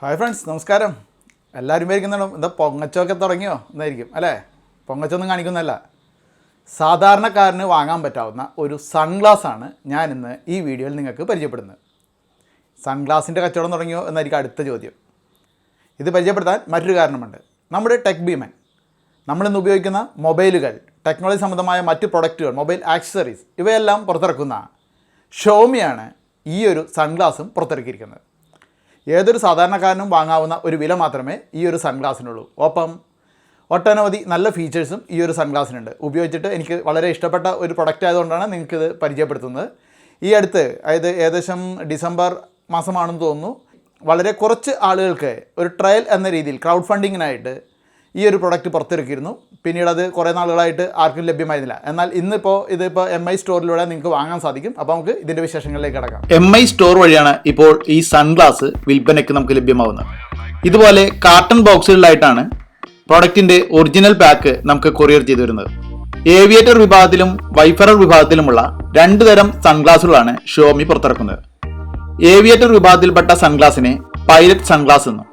Hi friends, നമസ്കാരം. എല്ലാവരും പേരിക്കുന്നുണ്ടോ? എന്താ പൊങ്ങച്ചമൊക്കെ തുടങ്ങിയോ എന്നായിരിക്കും അല്ലേ? പൊങ്ങച്ചൊന്നും കാണിക്കുന്നതല്ല, സാധാരണക്കാരന് വാങ്ങാൻ പറ്റാവുന്ന ഒരു സൺഗ്ലാസ്സാണ് ഞാൻ ഇന്ന് ഈ വീഡിയോയിൽ നിങ്ങൾക്ക് പരിചയപ്പെടുന്നത്. സൺഗ്ലാസിൻ്റെ കച്ചവടം തുടങ്ങിയോ എന്നായിരിക്കും അടുത്ത ചോദ്യം. ഇത് പരിചയപ്പെടുത്താൻ മറ്റൊരു കാരണമുണ്ട്. നമ്മുടെ ടെക് ഭീമൻ, നമ്മളിന്ന് ഉപയോഗിക്കുന്ന മൊബൈലുകൾ, ടെക്നോളജി സംബന്ധമായ മറ്റ് പ്രൊഡക്റ്റുകൾ, മൊബൈൽ ആക്സസറീസ് ഇവയെല്ലാം പുറത്തിറക്കുന്ന ഷോമിയാണ് ഈ ഒരു സൺഗ്ലാസും പുറത്തിറക്കിയിരിക്കുന്നത്. ഏതൊരു സാധാരണക്കാരനും വാങ്ങാവുന്ന ഒരു വില മാത്രമേ ഈ ഒരു സൺഗ്ലാസിനുള്ളൂ. ഒപ്പം ഒട്ടനവധി നല്ല ഫീച്ചേഴ്സും ഈ ഒരു സൺഗ്ലാസിനുണ്ട്. ഉപയോഗിച്ചിട്ട് എനിക്ക് വളരെ ഇഷ്ടപ്പെട്ട ഒരു പ്രൊഡക്റ്റ് ആയതുകൊണ്ടാണ് നിങ്ങൾക്കിത് പരിചയപ്പെടുത്തുന്നത്. ഈ അടുത്ത്, അതായത് ഏകദേശം ഡിസംബർ മാസമാണെന്ന് തോന്നുന്നു, വളരെ കുറച്ച് ആളുകൾക്ക് ഒരു ട്രയൽ എന്ന രീതിയിൽ ക്രൗഡ് ഫണ്ടിങ്ങിനായിട്ട് ഈ ഒരു പ്രൊഡക്റ്റ് പുറത്തിറക്കിയിരുന്നു. പിന്നീട് അത് കുറേ നാളുകളായിട്ട് ആർക്കും ലഭ്യമായിരുന്നില്ല. എന്നാൽ ഇതിപ്പോൾ MI സ്റ്റോറിലൂടെ നിങ്ങൾക്ക് വാങ്ങാൻ സാധിക്കും. അപ്പോൾ നമുക്ക് ഇതിൻ്റെ വിശേഷങ്ങളിലേക്ക് കടക്കാം. MI സ്റ്റോർ വഴിയാണ് ഇപ്പോൾ ഈ സൺഗ്ലാസ് വിൽപ്പനയ്ക്ക് നമുക്ക് ലഭ്യമാവുന്നത്. ഇതുപോലെ കാർട്ടൺ ബോക്സുകളിലായിട്ടാണ് പ്രൊഡക്റ്റിൻ്റെ ഒറിജിനൽ പാക്ക് നമുക്ക് കൊറിയർ ചെയ്തു വരുന്നത്. ഏവിയേറ്റർ വിഭാഗത്തിലും വൈഫറർ വിഭാഗത്തിലുമുള്ള 2 തരം സൺഗ്ലാസുകളാണ് ഷോമി പുറത്തിറക്കുന്നത്. ഏവിയേറ്റർ വിഭാഗത്തിൽപ്പെട്ട സൺഗ്ലാസിനെ പൈലറ്റ് സൺഗ്ലാസ് എന്നും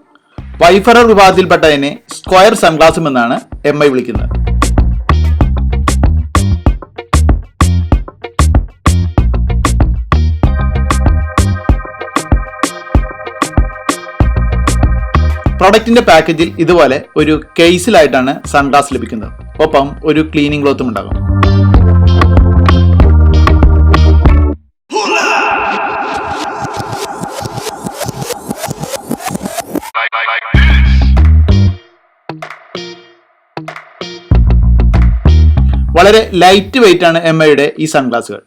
വൈഫറർ വിഭാഗത്തിൽപ്പെട്ടതിനെ സ്ക്വയർ സൺഗ്ലാസും എന്നാണ് MI വിളിക്കുന്നത്. പ്രൊഡക്റ്റിന്റെ പാക്കേജിൽ ഇതുപോലെ ഒരു കേസിലായിട്ടാണ് സൺഗ്ലാസ് ലഭിക്കുന്നത്. ഒപ്പം ഒരു ക്ലീനിങ് ക്ലോത്തും ഉണ്ടാകും. വളരെ ലൈറ്റ് വെയിറ്റ് ആണ് MIയുടെ ഈ സൺഗ്ലാസുകൾ.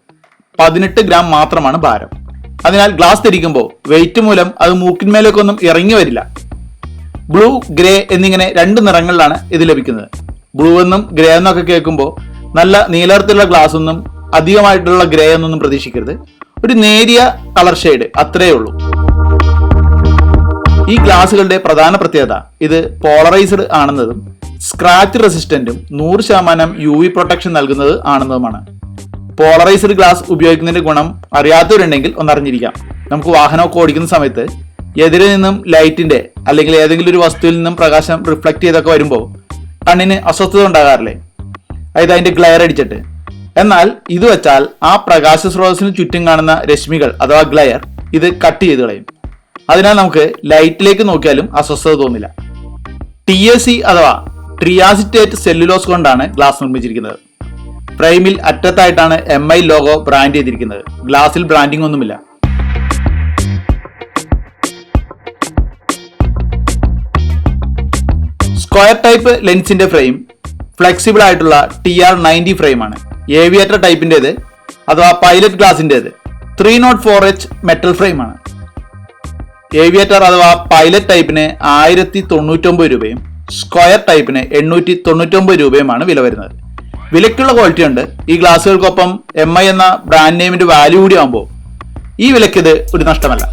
18 ഗ്രാം മാത്രമാണ് ഭാരം. അതിനാൽ ഗ്ലാസ് ധരിക്കുമ്പോൾ വെയിറ്റ് മൂലം അത് മൂക്കിന്മേലേക്കൊന്നും ഇറങ്ങി വരില്ല. ബ്ലൂ, ഗ്രേ എന്നിങ്ങനെ 2 നിറങ്ങളിലാണ് ഇത് ലഭിക്കുന്നത്. ബ്ലൂ എന്നും ഗ്രേ എന്നൊക്കെ കേൾക്കുമ്പോൾ നല്ല നീലത്തിലുള്ള ഗ്ലാസ് ഒന്നും അധികമായിട്ടുള്ള ഗ്രേ എന്നൊന്നും പ്രതീക്ഷിക്കരുത്. ഒരു നേരിയ കളർ ഷെയ്ഡ് അത്രയേ ഉള്ളൂ. ഈ ഗ്ലാസുകളുടെ പ്രധാന പ്രത്യേകത ഇത് പോളറൈസ്ഡ് ആണെന്നതും സ്ക്രാച്ച് റെസിസ്റ്റന്റും 100% UV പ്രൊട്ടക്ഷൻ നൽകുന്നത് ആണെന്നതുമാണ്. പോളറൈസ്ഡ് ഗ്ലാസ് ഉപയോഗിക്കുന്നതിന്റെ ഗുണം അറിയാത്തവരുണ്ടെങ്കിൽ ഒന്നറിഞ്ഞിരിക്കാം. നമുക്ക് വാഹനമൊക്കെ ഓടിക്കുന്ന സമയത്ത് എതിരെ നിന്നും ലൈറ്റിന്റെ അല്ലെങ്കിൽ ഏതെങ്കിലും ഒരു വസ്തുവിൽ നിന്നും പ്രകാശം റിഫ്ലക്ട് ചെയ്തൊക്കെ വരുമ്പോൾ കണ്ണിന് അസ്വസ്ഥത ഉണ്ടാകാറില്ലേ? അതായത് അതിന്റെ ഗ്ലെയർ അടിച്ചിട്ട്. എന്നാൽ ഇത് വെച്ചാൽ ആ പ്രകാശ സ്രോതസ്സിന് ചുറ്റും കാണുന്ന രശ്മികൾ അഥവാ ഗ്ലെയർ ഇത് കട്ട് ചെയ്ത് കളയും. അതിനാൽ നമുക്ക് ലൈറ്റിലേക്ക് നോക്കിയാലും അസ്വസ്ഥത തോന്നില്ല. TAC അഥവാ ട്രിയാസിറ്റേറ്റ് സെല്ലുലോസ് കൊണ്ടാണ് ഗ്ലാസ് നിർമ്മിച്ചിരിക്കുന്നത്. ഫ്രെയിമിൽ അറ്റത്തായിട്ടാണ് MI ലോഗോ ബ്രാൻഡ് ചെയ്തിരിക്കുന്നത്. ഗ്ലാസിൽ ബ്രാൻഡിംഗ് ഒന്നുമില്ല. സ്ക്വയർ ടൈപ്പ് ലെൻസിന്റെ ഫ്രെയിം ഫ്ലെക്സിബിൾ ആയിട്ടുള്ള TR90 ഫ്രെയിമാണ്. ഏവിയേറ്റർ ടൈപ്പിൻ്റെത് അഥവാ പൈലറ്റ് ഗ്ലാസിൻ്റെത് 304H മെറ്റൽ ഫ്രെയിമാണ്. ഏവിയേറ്റർ അഥവാ പൈലറ്റ് ടൈപ്പിന് 1099 രൂപയും സ്ക്വയർ ടൈപ്പിന് 899 രൂപയുമാണ് വില വരുന്നത്. വിലയ്ക്കുള്ള ക്വാളിറ്റി ഉണ്ട്. ഈ ഗ്ലാസുകൾക്കൊപ്പം MI എന്ന ബ്രാൻഡ് നെയിമിന്റെ വാല്യൂ കൂടി ആകുമ്പോൾ ഈ വിലയ്ക്ക് ഇത് ഒരു നഷ്ടമല്ല.